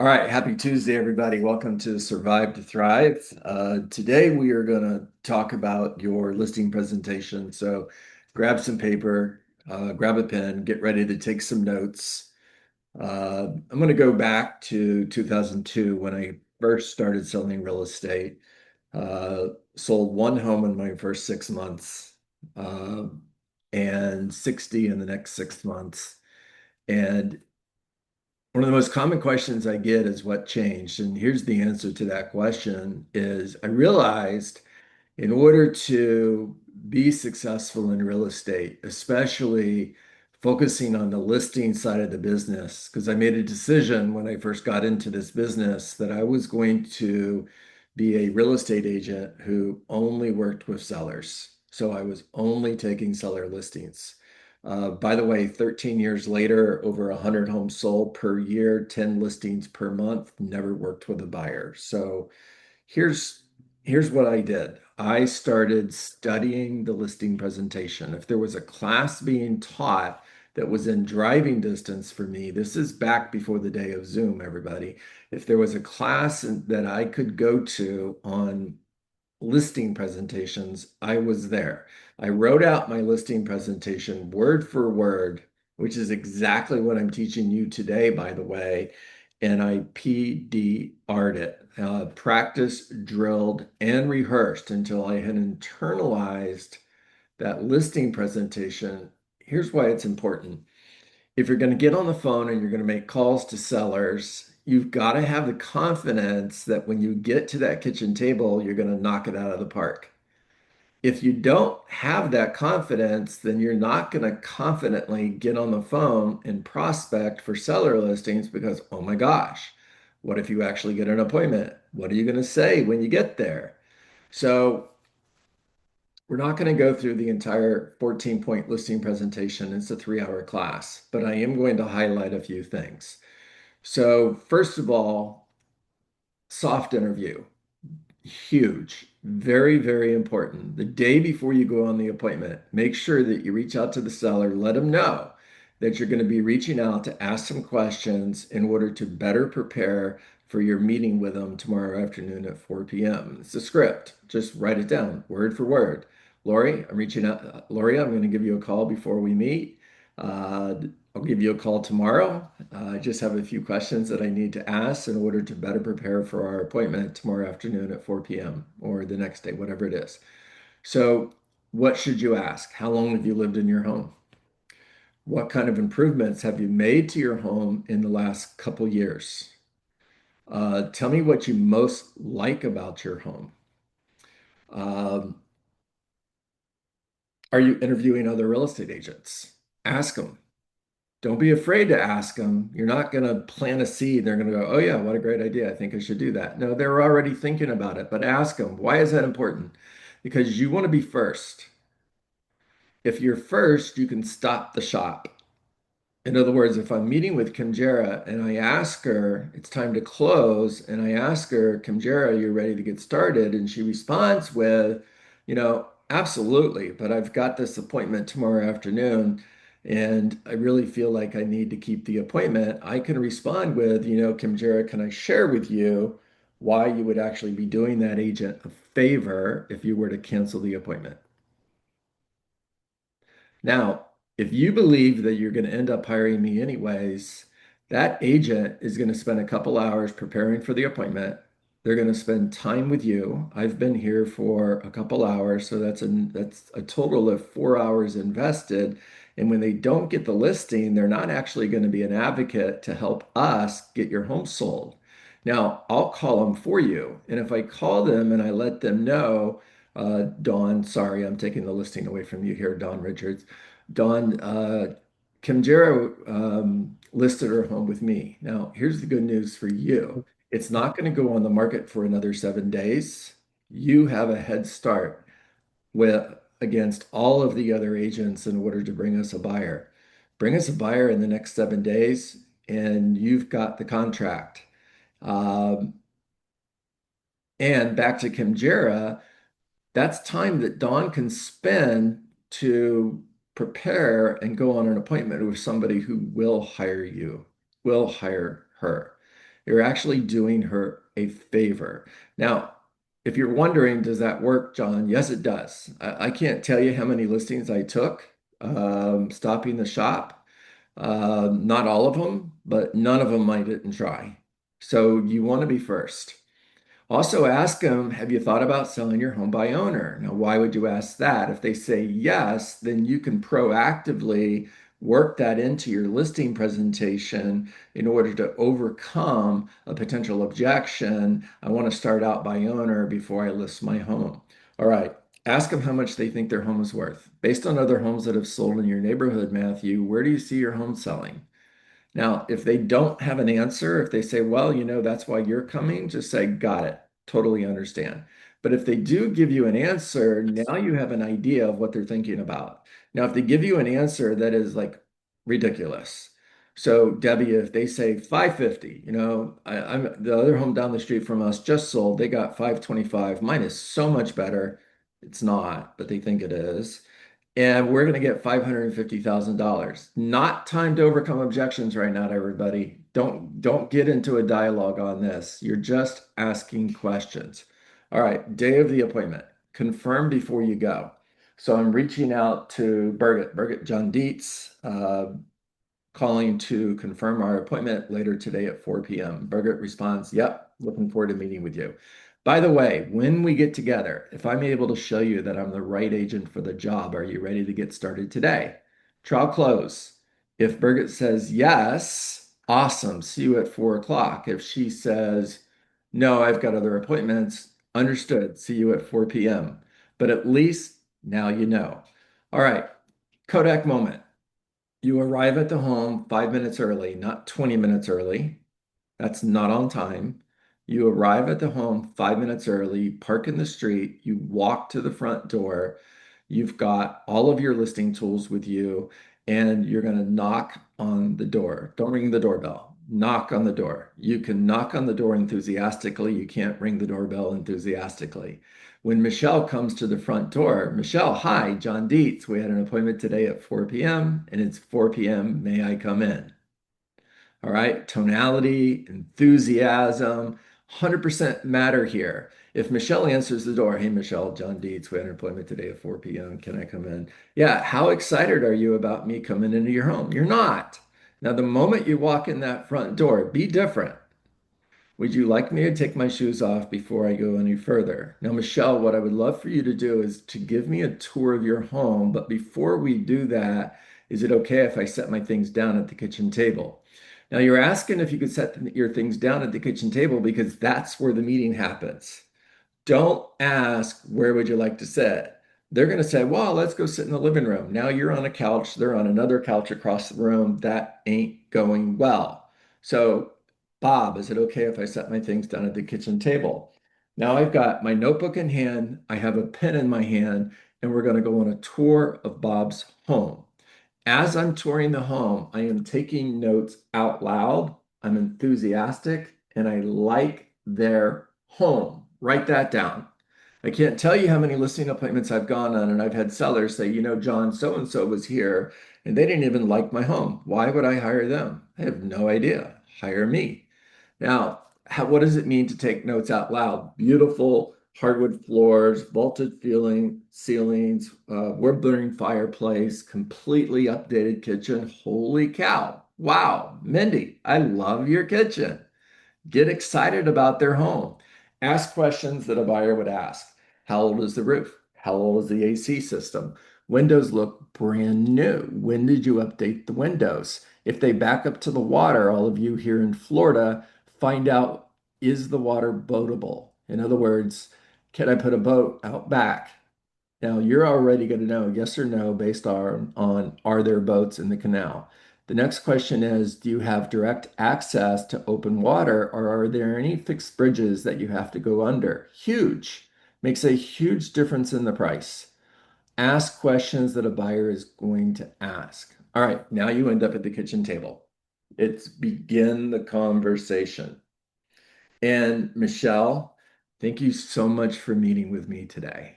All right, happy Tuesday, everybody. Welcome to Survive to Thrive. Today, we are going to talk about your listing presentation. So, grab some paper, grab a pen, get ready to take some notes. I'm going to go back to 2002 when I first started selling real estate. Sold one home in my first 6 months, uh, and 60 in the next 6 months. And one of the most common questions I get is what changed? And here's the answer to that question is I realized in order to be successful in real estate, especially focusing on the listing side of the business, because I made a decision when I first got into this business that I was going to be a real estate agent who only worked with sellers. So I was only taking seller listings. By the way, 13 years later, over 100 homes sold per year, 10 listings per month, never worked with a buyer. So here's here's what I did. I started studying the listing presentation. If there was a class being taught that was in driving distance for me, this is back before the day of Zoom, everybody. If there was a class that I could go to on listing presentations, I was there. I wrote out my listing presentation word for word, which is exactly what I'm teaching you today, by the way. And I PDR'd it, practiced, drilled, and rehearsed until I had internalized that listing presentation. Here's why it's important. If you're going to get on the phone and you're going to make calls to sellers, you've got to have the confidence that when you get to that kitchen table, you're going to knock it out of the park. If you don't have that confidence, then you're not going to confidently get on the phone and prospect for seller listings because, oh my gosh, what if you actually get an appointment? What are you going to say when you get there? So, we're not going to go through the entire 14-point listing presentation. It's a 3-hour class, but I am going to highlight a few things. So, first of all, soft interview, huge, very, very important. The day before you go on the appointment, make sure that you reach out to the seller, let them know that you're going to be reaching out to ask some questions in order to better prepare for your meeting with them tomorrow afternoon at 4 p.m. It's a script. Just write it down word for word. Lori, I'm reaching out. Lori, I'm going to give you a call before we meet. Uh, I'll give you a call tomorrow. I just have a few questions that I need to ask in order to better prepare for our appointment tomorrow afternoon at 4 p.m. or the next day, whatever it is. So, what should you ask? How long have you lived in your home? What kind of improvements have you made to your home in the last couple years? Tell me what you most like about your home. Um, are you interviewing other real estate agents? Ask them. Don't be afraid to ask them. You're not going to plant a seed. They're going to go, oh, yeah, what a great idea. I think I should do that. No, they're already thinking about it, but ask them, why is that important? Because you want to be first. If you're first, you can stop the shop. In other words, if I'm meeting with Kim Jera and I ask her, it's time to close, and I ask her, Kim Jera, you're ready to get started? And she responds with, absolutely, but I've got this appointment tomorrow afternoon, and I really feel like I need to keep the appointment. I can respond with, Kim Jera, can I share with you why you would actually be doing that agent a favor if you were to cancel the appointment? Now, if you believe that you're going to end up hiring me anyways, that agent is going to spend a couple hours preparing for the appointment. They're going to spend time with you. I've been here for a couple hours, so that's a total of 4 hours invested. And when they don't get the listing, they're not actually going to be an advocate to help us get your home sold. Now, I'll call them for you. And if I call them and I let them know, Dawn, sorry, I'm taking the listing away from you here, Dawn Richards. Dawn, Kim Jera listed her home with me. Now, here's the good news for you. It's not going to go on the market for another 7 days. You have a head start with against all of the other agents in order to bring us a buyer. Bring us a buyer in the next 7 days, and you've got the contract. Um, and back to Kim Jera, that's time that Dawn can spend to prepare and go on an appointment with somebody who will hire you, will hire her. You're actually doing her a favor. Now, if you're wondering, does that work, John? Yes, it does. I can't tell you how many listings I took, stopping the shop. Not all of them, but none of them I didn't try. So you want to be first. Also ask them, have you thought about selling your home by owner? Now, why would you ask that? If they say yes, then you can proactively work that into your listing presentation in order to overcome a potential objection. I want to start out by owner before I list my home. All right. Ask them how much they think their home is worth. Based on other homes that have sold in your neighborhood, Matthew, where do you see your home selling? Now, if they don't have an answer, if they say, well, that's why you're coming, just say, got it. Totally understand. But if they do give you an answer, now you have an idea of what they're thinking about. Now, if they give you an answer that is like ridiculous. So, Debbie, if they say 550, I'm the other home down the street from us just sold, they got 525. Mine is so much better. It's not, but they think it is, and we're going to get $550,000. Not time to overcome objections right now, everybody. Don't get into a dialogue on this. You're just asking questions. All right, day of the appointment. Confirm before you go. So I'm reaching out to Birgit John Dietz, calling to confirm our appointment later today at 4 p.m. Birgit responds, yep, looking forward to meeting with you. By the way, when we get together, if I'm able to show you that I'm the right agent for the job, are you ready to get started today? Trial close. If Birgit says yes, awesome, see you at 4 o'clock. If she says, no, I've got other appointments, understood, see you at 4 p.m. But at least now you know. All right, Kodak moment. You arrive at the home 5 minutes early, not 20 minutes early. That's not on time. You arrive at the home 5 minutes early, park in the street, you walk to the front door. You've got all of your listing tools with you, and you're going to knock on the door. Don't ring the doorbell. Knock on the door. You can knock on the door enthusiastically. You can't ring the doorbell enthusiastically. When Michelle comes to the front door, Michelle, hi, John Dietz. We had an appointment today at 4 p.m. and it's 4 p.m. May I come in? All right, tonality, enthusiasm, 100% matter here. If Michelle answers the door, hey, Michelle, John Dietz, we had an appointment today at 4 p.m. Can I come in? Yeah, how excited are you about me coming into your home? You're not. Now, the moment you walk in that front door, be different. Would you like me to take my shoes off before I go any further? Now, Michelle, what I would love for you to do is to give me a tour of your home. But before we do that, is it okay if I set my things down at the kitchen table? Now, you're asking if you could set your things down at the kitchen table because that's where the meeting happens. Don't ask, where would you like to sit? They're going to say, well, let's go sit in the living room. Now you're on a couch, they're on another couch across the room. That ain't going well. So, Bob, is it okay if I set my things down at the kitchen table? Now I've got my notebook in hand, I have a pen in my hand, and we're going to go on a tour of Bob's home. As I'm touring the home, I am taking notes out loud. I'm enthusiastic and I like their home. Write that down. I can't tell you how many listing appointments I've gone on, and I've had sellers say, John so and so was here and they didn't even like my home. Why would I hire them? I have no idea. Hire me. Now, what does it mean to take notes out loud? Beautiful hardwood floors, vaulted ceilings, wood burning fireplace, completely updated kitchen. Holy cow. Wow, Mindy, I love your kitchen. Get excited about their home. Ask questions that a buyer would ask. How old is the roof? How old is the AC system? Windows look brand new. When did you update the windows? If they back up to the water, all of you here in Florida, find out, is the water boatable? In other words, can I put a boat out back? Now you're already going to know yes or no based on are there boats in the canal. The next question is, do you have direct access to open water or are there any fixed bridges that you have to go under? Huge. Makes a huge difference in the price. Ask questions that a buyer is going to ask. All right, now you end up at the kitchen table. It's begin the conversation. And Michelle, thank you so much for meeting with me today.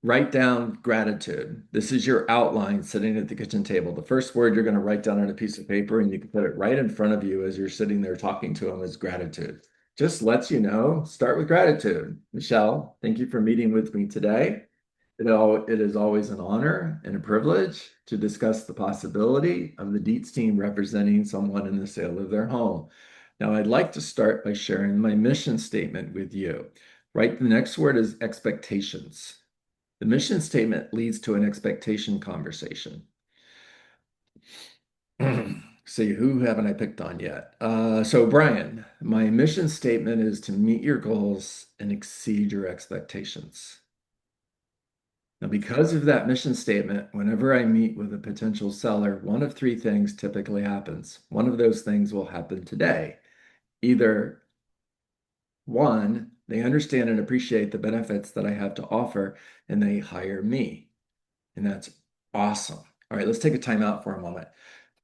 Write down gratitude. This is your outline sitting at the kitchen table. The first word you're going to write down on a piece of paper, and you can put it right in front of you as you're sitting there talking to them, is gratitude. Just lets you know, start with gratitude. Michelle, thank you for meeting with me today. It is always an honor and a privilege to discuss the possibility of the Dietz team representing someone in the sale of their home. Now, I'd like to start by sharing my mission statement with you. Right, the next word is expectations. The mission statement leads to an expectation conversation. See, who haven't I picked on yet? So Brian, my mission statement is to meet your goals and exceed your expectations. Now, because of that mission statement, whenever I meet with a potential seller, one of three things typically happens. One of those things will happen today. Either one, they understand and appreciate the benefits that I have to offer, and they hire me. And that's awesome. All right, let's take a time out for a moment.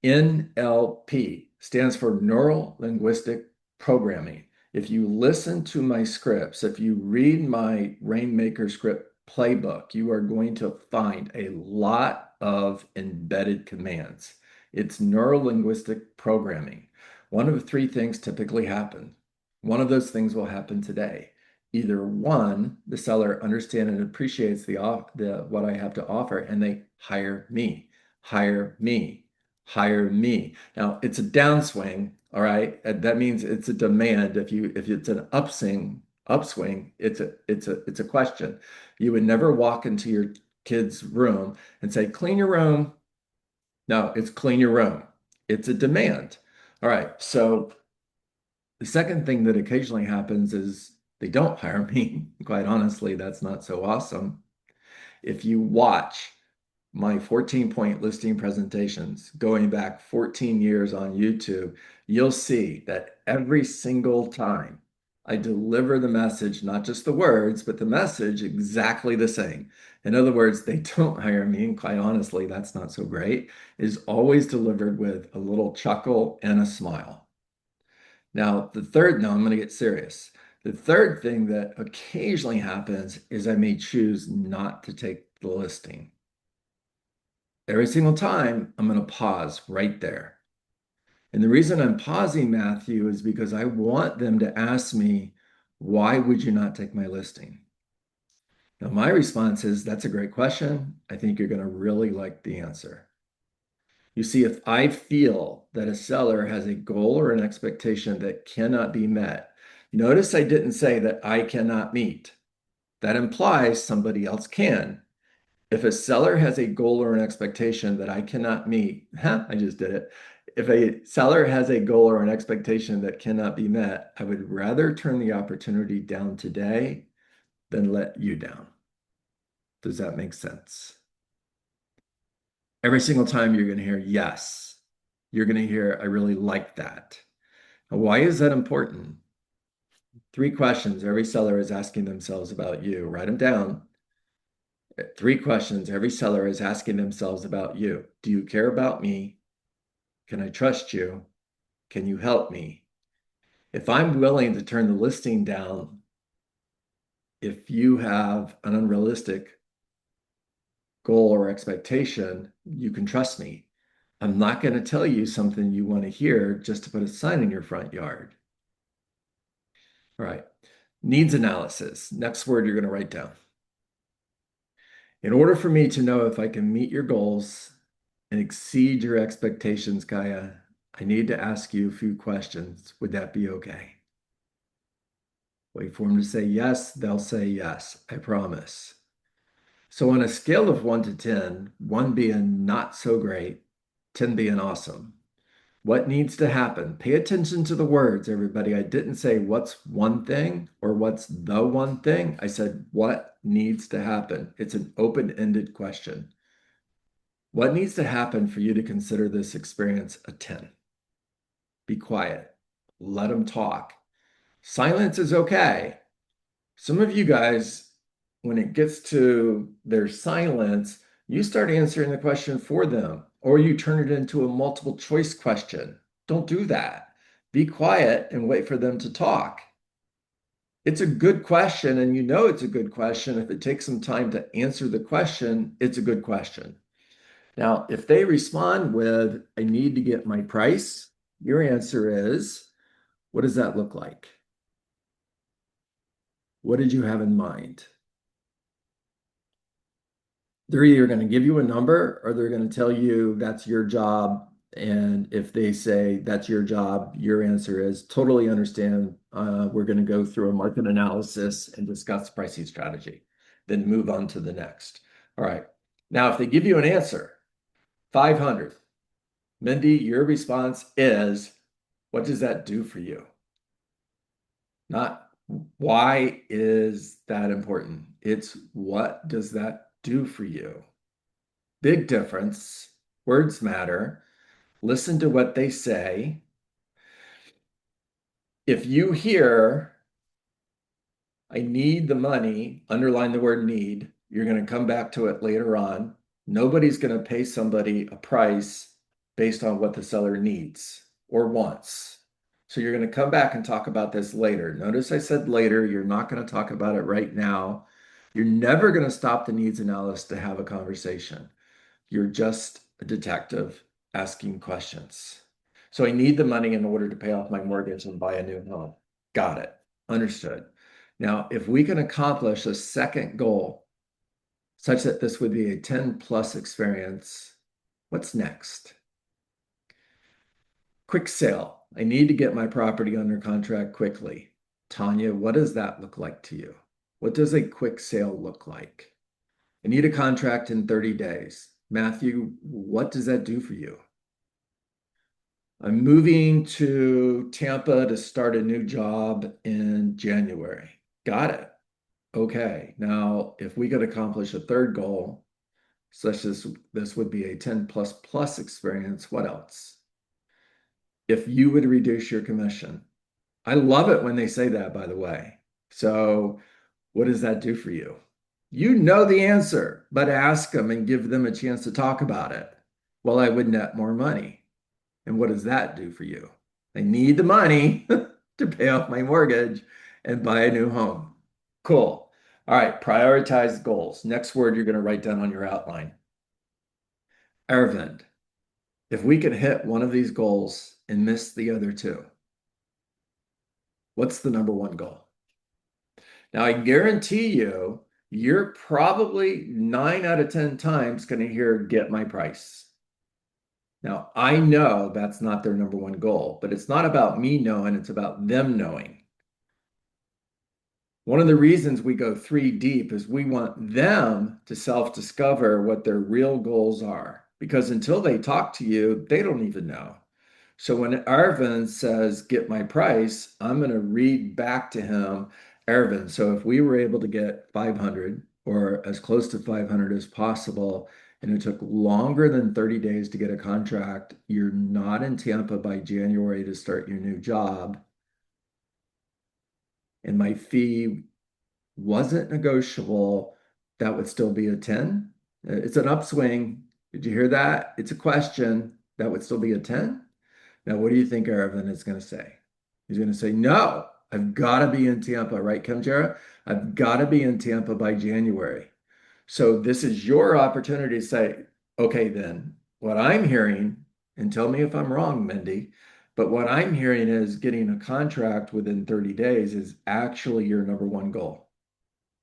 NLP stands for Neuro Linguistic Programming. If you listen to my scripts, if you read my Rainmaker script playbook, you are going to find a lot of embedded commands. It's neuro linguistic programming. One of three things typically happen. One of those things will happen today. Either one, the seller understands and appreciates what I have to offer, and they hire me, hire me, hire me. Now it's a downswing, all right? That means it's a demand. If it's an upswing, it's a question. You would never walk into your kid's room and say, clean your room. No, it's clean your room. It's a demand. All right. So the second thing that occasionally happens is they don't hire me. Quite honestly, that's not so awesome. If you watch my 14-point listing presentations going back 14 years on YouTube, you'll see that every single time I deliver the message, not just the words, but the message exactly the same. In other words, they don't hire me, and quite honestly, that's not so great, is always delivered with a little chuckle and a smile. Now, I'm going to get serious. The third thing that occasionally happens is I may choose not to take the listing. Every single time, I'm going to pause right there. And the reason I'm pausing, Matthew, is because I want them to ask me, why would you not take my listing? Now, my response is, that's a great question. I think you're going to really like the answer. You see, if I feel that a seller has a goal or an expectation that cannot be met, notice I didn't say that I cannot meet. That implies somebody else can. If a seller has a goal or an expectation that I cannot meet, I just did it. If a seller has a goal or an expectation that cannot be met, I would rather turn the opportunity down today than let you down. Does that make sense? Every single time you're going to hear yes. You're going to hear, I really like that. Now, why is that important? Three questions every seller is asking themselves about you. Write them down. Three questions every seller is asking themselves about you. Do you care about me? Can I trust you? Can you help me? If I'm willing to turn the listing down, if you have an unrealistic goal or expectation, you can trust me. I'm not going to tell you something you want to hear just to put a sign in your front yard. All right. Needs analysis. Next word you're going to write down. In order for me to know if I can meet your goals and exceed your expectations, Kaya, I need to ask you a few questions. Would that be okay? Wait for them to say yes. They'll say yes. I promise. So on a scale of 1 to 10, 1 being not so great, 10 being awesome, what needs to happen? Pay attention to the words, everybody. I didn't say what's one thing or what's the one thing. I said what needs to happen. It's an open-ended question. What needs to happen for you to consider this experience a 10? Be quiet. Let them talk. Silence is okay. Some of you guys, when it gets to their silence, you start answering the question for them, or you turn it into a multiple choice question. Don't do that. Be quiet and wait for them to talk. It's a good question, and you know it's a good question. If it takes some time to answer the question, it's a good question. Now, if they respond with, I need to get my price, your answer is, what does that look like? What did you have in mind? They're either going to give you a number or they're going to tell you that's your job. And if they say that's your job, your answer is totally understand. We're going to go through a market analysis and discuss pricing strategy, then move on to the next. All right. Now, if they give you an answer, 500, Mindy, your response is, what does that do for you? Not why is that important? It's what does that do for you? Big difference. Words matter. Listen to what they say. If you hear, I need the money, underline the word need, you're going to come back to it later on. Nobody's going to pay somebody a price based on what the seller needs or wants. So you're going to come back and talk about this later. Notice I said later, you're not going to talk about it right now. You're never going to stop the needs analysis to have a conversation. You're just a detective asking questions. So I need the money in order to pay off my mortgage and buy a new home. Got it. Understood. Now, if we can accomplish a second goal, such that this would be a 10 plus experience, what's next? Quick sale. I need to get my property under contract quickly. Tanya, what does that look like to you? What does a quick sale look like? I need a contract in 30 days. Matthew, what does that do for you? I'm moving to Tampa to start a new job in January. Got it. Okay. Now, if we could accomplish a third goal, such as this would be a 10 plus plus experience, what else? If you would reduce your commission. I love it when they say that, by the way. So, what does that do for you? You know the answer, but ask them and give them a chance to talk about it. Well, I would net more money. And what does that do for you? I need the money to pay off my mortgage and buy a new home. Cool. All right, prioritize goals. Next word you're going to write down on your outline. Arvind, if we could hit one of these goals and miss the other two, what's the number one goal? Now, I guarantee you, you're probably 9 out of 10 times going to hear get my price. Now, I know that's not their number one goal, but it's not about me knowing, it's about them knowing. One of the reasons we go 3 deep is we want them to self-discover what their real goals are, because until they talk to you, they don't even know. So when Arvind says, get my price, I'm going to read back to him, Arvind. So if we were able to get 500 or as close to 500 as possible, and it took longer than 30 days to get a contract, you're not in Tampa by January to start your new job, and my fee wasn't negotiable, that would still be a 10. It's an upswing. Did you hear that? It's a question. That would still be a 10. Now, what do you think Arvin is going to say? He's going to say, no, I've got to be in Tampa, right, Kimjara? I've got to be in Tampa by January. So this is your opportunity to say, okay, then what I'm hearing, and tell me if I'm wrong, Mindy, but what I'm hearing is getting a contract within 30 days is actually your number one goal.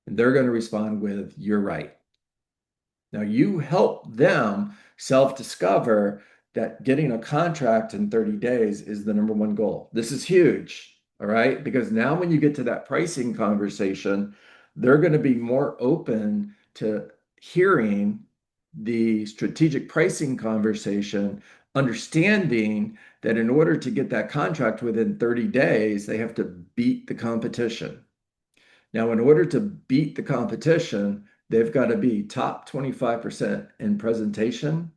And they're going to respond with, you're right. Now you help them self-discover that getting a contract in 30 days is the number one goal. This is huge, all right? Because now when you get to that pricing conversation, they're going to be more open to hearing the strategic pricing conversation, understanding that in order to get that contract within 30 days, they have to beat the competition. Now, in order to beat the competition, they've got to be top 25% in presentation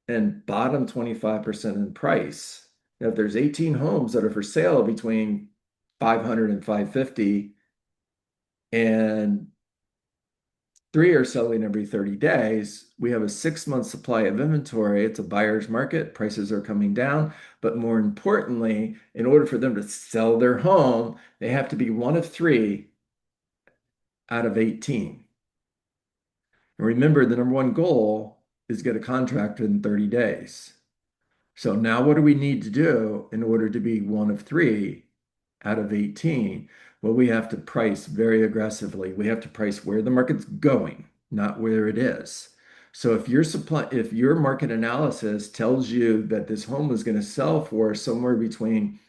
and bottom 25% in price. Now, if there's 18 homes that are for sale between 500 and 550, and three are selling every 30 days. We have a 6 month supply of inventory. It's a buyer's market. Prices are coming down. But more importantly, in order for them to sell their home, they have to be one of three out of 18. And remember, the number one goal is get a contract in 30 days. So now what do we need to do in order to be one of three out of 18? Well, we have to price very aggressively. We have to price where the market's going, not where it is. So if your market analysis tells you that this home is going to sell for somewhere between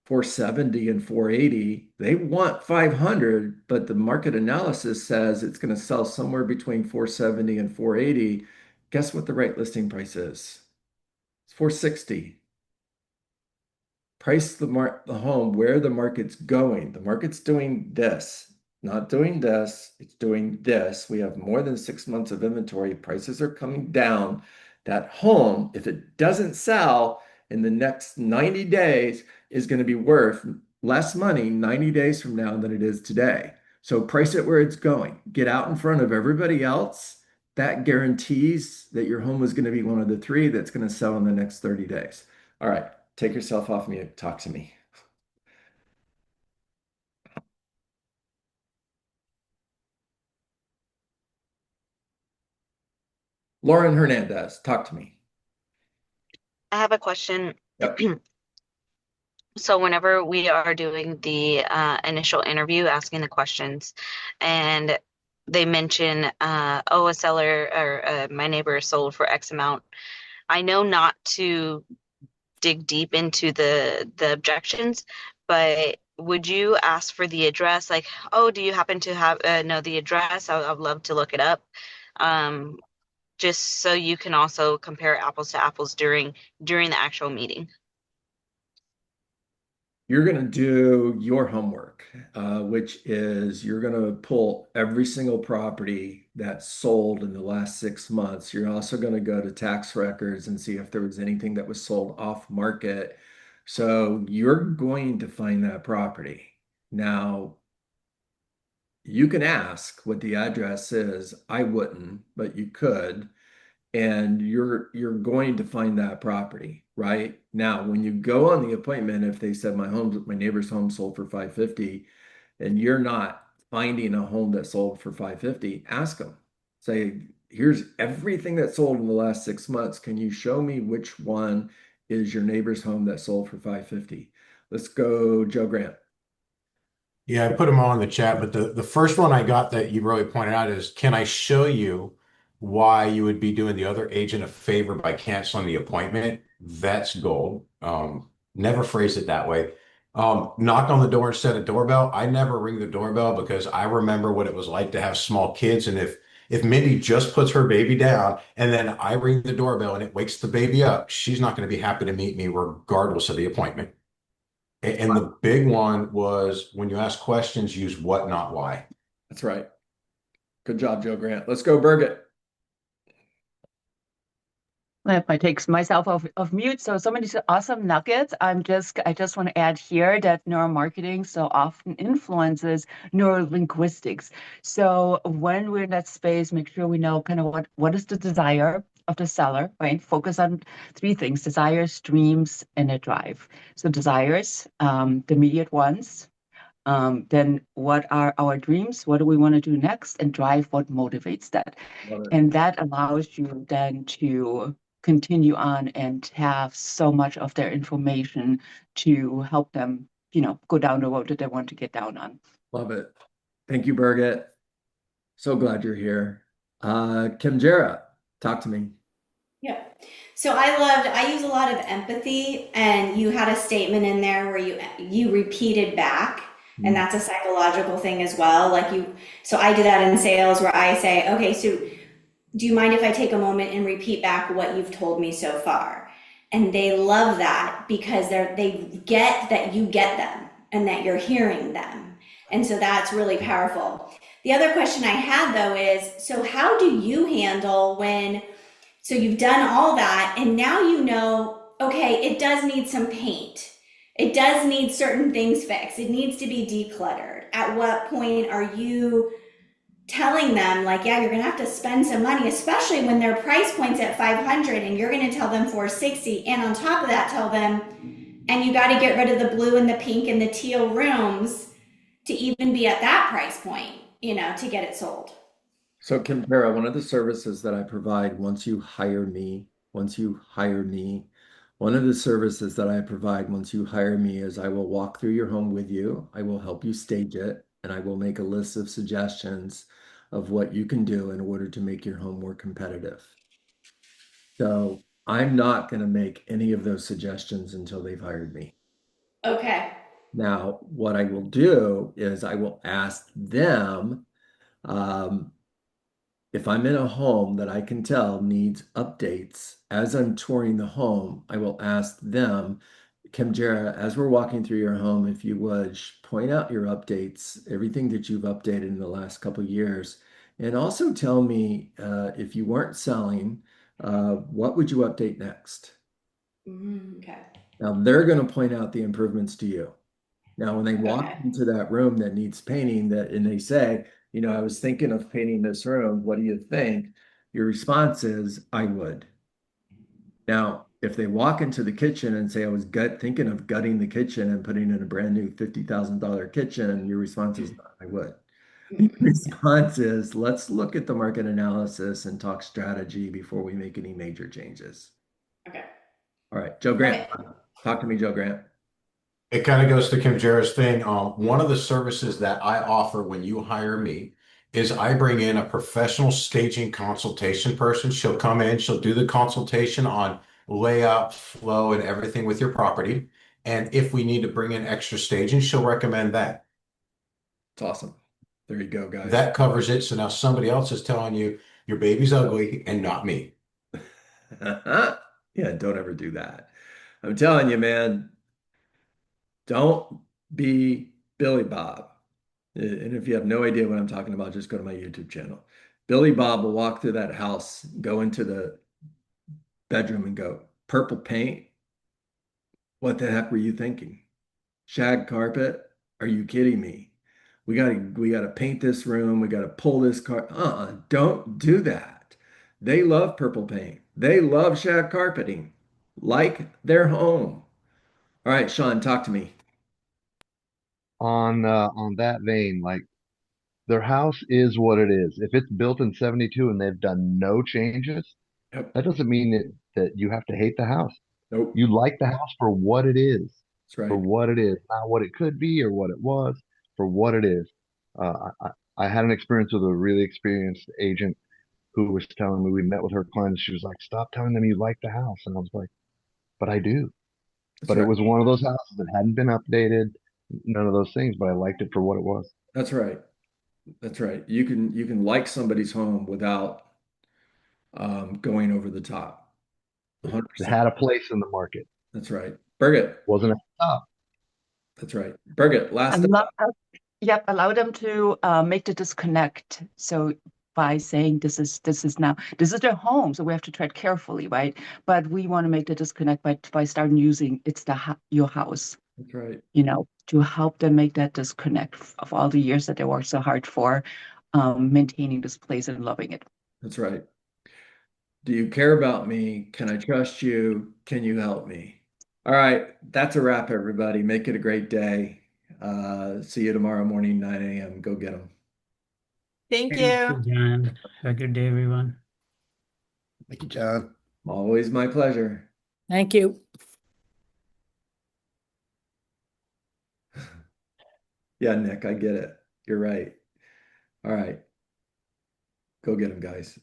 470 and 480, they want 500, but the market analysis says it's going to sell somewhere between 470 and 480. Guess what the right listing price is? It's 460. Price the home where the market's going. The market's doing this, not doing this. It's doing this. We have more than 6 months of inventory. Prices are coming down. That home, if it doesn't sell in the next 90 days, is going to be worth less money 90 days from now than it is today. So price it where it's going. Get out in front of everybody else. That guarantees that your home is going to be one of the three that's going to sell in the next 30 days. All right. Take yourself off mute. Talk to me. Lauren Hernandez, talk to me. I have a question. Yep. So whenever we are doing the initial interview, asking the questions, and they mention, oh, a seller or my neighbor sold for X amount, I know not to dig deep into the objections, but would you ask for the address? Like, oh, do you happen to have know the address? I'd love to look it up. Um, just so you can also compare apples to apples during the actual meeting. You're going to do your homework, which is you're going to pull every single property that sold in the last 6 months. You're also going to go to tax records and see if there was anything that was sold off market. So you're going to find that property. Now, you can ask what the address is. I wouldn't, but you could. And you're going to find that property, right? Now, when you go on the appointment, if they said my neighbor's home sold for 550 and you're not finding a home that sold for 550, ask them. Say, here's everything that sold in the last 6 months. Can you show me which one is your neighbor's home that sold for 550? Let's go, Joe Grant. Yeah, I put them all in the chat, but the first one I got that you really pointed out is, can I show you why you would be doing the other agent a favor by canceling the appointment? That's gold. Never phrase it that way. Knock on the door and set a doorbell. I never ring the doorbell because I remember what it was like to have small kids. And if Mindy just puts her baby down and then I ring the doorbell and it wakes the baby up, she's not going to be happy to meet me regardless of the appointment. And the big one was when you ask questions, use what, not why. That's right. Good job, Joe Grant. Let's go, Birgit. If I take myself off mute, so many awesome nuggets. I just want to add here that neuromarketing so often influences neurolinguistics. So when we're in that space, make sure we know kind of what is the desire of the seller, right? Focus on three things: desires, dreams, and a drive. So desires, the immediate ones. Then what are our dreams? What do we want to do next? And drive, what motivates that? And that allows you then to continue on and have so much of their information to help them, go down the road that they want to get down on. Love it. Thank you, Birgit. So glad you're here. Kim Jarrett, talk to me. Yeah. So I use a lot of empathy, and you had a statement in there where you repeated back, and that's a psychological thing as well. So I did that in sales where I say, okay, so do you mind if I take a moment and repeat back what you've told me so far? And they love that because they get that you get them and that you're hearing them. And so that's really powerful. The other question I had though is, so how do you handle so you've done all that and now you know, okay, it does need some paint. It does need certain things fixed. It needs to be decluttered. At what point are you telling them like, yeah, you're gonna have to spend some money, especially when their price point's at 500 and you're gonna tell them 460, and on top of that tell them, and you got to get rid of the blue and the pink and the teal rooms to even be at that price point, to get it sold. So, Kim Para, one of the services that I provide one of the services that I provide once you hire me is I will walk through your home with you. I will help you stage it, and I will make a list of suggestions of what you can do in order to make your home more competitive. So, I'm not going to make any of those suggestions until they've hired me. Okay. Now, what I will do is I will ask them, um, if I'm in a home that I can tell needs updates, as I'm touring the home, I will ask them, Kim Jara, as we're walking through your home, if you would point out your updates, everything that you've updated in the last couple of years, and also tell me if you weren't selling, what would you update next? Okay. Now they're going to point out the improvements to you. Now, when they walk Okay. into that room that needs painting, and they say, I was thinking of painting this room. What do you think? Your response is, I would. Now, if they walk into the kitchen and say, I was thinking of gutting the kitchen and putting in a brand new $50,000 kitchen, your response is, I would. The response is, let's look at the market analysis and talk strategy before we make any major changes. Okay. All right, Joe Grant. Okay. Talk to me, Joe Grant. It kind of goes to Kim Jarrett's thing. One of the services that I offer when you hire me is I bring in a professional staging consultation person. She'll come in, she'll do the consultation on layout, flow, and everything with your property. And if we need to bring in extra staging, she'll recommend that. It's awesome. There you go, guys. That covers it. So now somebody else is telling you your baby's ugly and not me. Yeah, don't ever do that. I'm telling you, man, don't be Billy Bob. And if you have no idea what I'm talking about, just go to my YouTube channel. Billy Bob will walk through that house, go into the bedroom and go, purple paint? What the heck were you thinking? Shag carpet? Are you kidding me? We gotta paint this room. We gotta pull this car. Don't do that. They love purple paint. They love shag carpeting, like their home. All right, Sean, talk to me. On that vein, like their house is what it is. If it's built in 72 and they've done no changes, Yep. that doesn't mean that you have to hate the house. Nope. You like the house for what it is, That's right. not what it could be or what it was, for what it is. I had an experience with a really experienced agent who was telling me, we met with her clients. She was like, stop telling them you like the house. And I was like, but I do. That's But it right. was one of those houses that hadn't been updated, none of those things, but I liked it for what it was. That's right. That's right. You can like somebody's home without going over the top. It 100%. had a place in the market. That's right. Birgit. Wasn't at the top. That's right. Birgit, last Allow, up. yep, allow them to make the disconnect. So by saying this is their home, so we have to tread carefully, right? But we want to make the disconnect by starting using your house, That's right. to help them make that disconnect of all the years that they worked so hard for maintaining this place and loving it. That's right. Do you care about me? Can I trust you? Can you help me? All right, that's a wrap, everybody. Make it a great day. See you tomorrow morning, 9 a.m. Go get them. Thank Thank you. you, John. Have a good day, everyone. Thank you, John. Always my pleasure. Thank you. Yeah, Nick, I get it. You're right. All right, go get them, guys.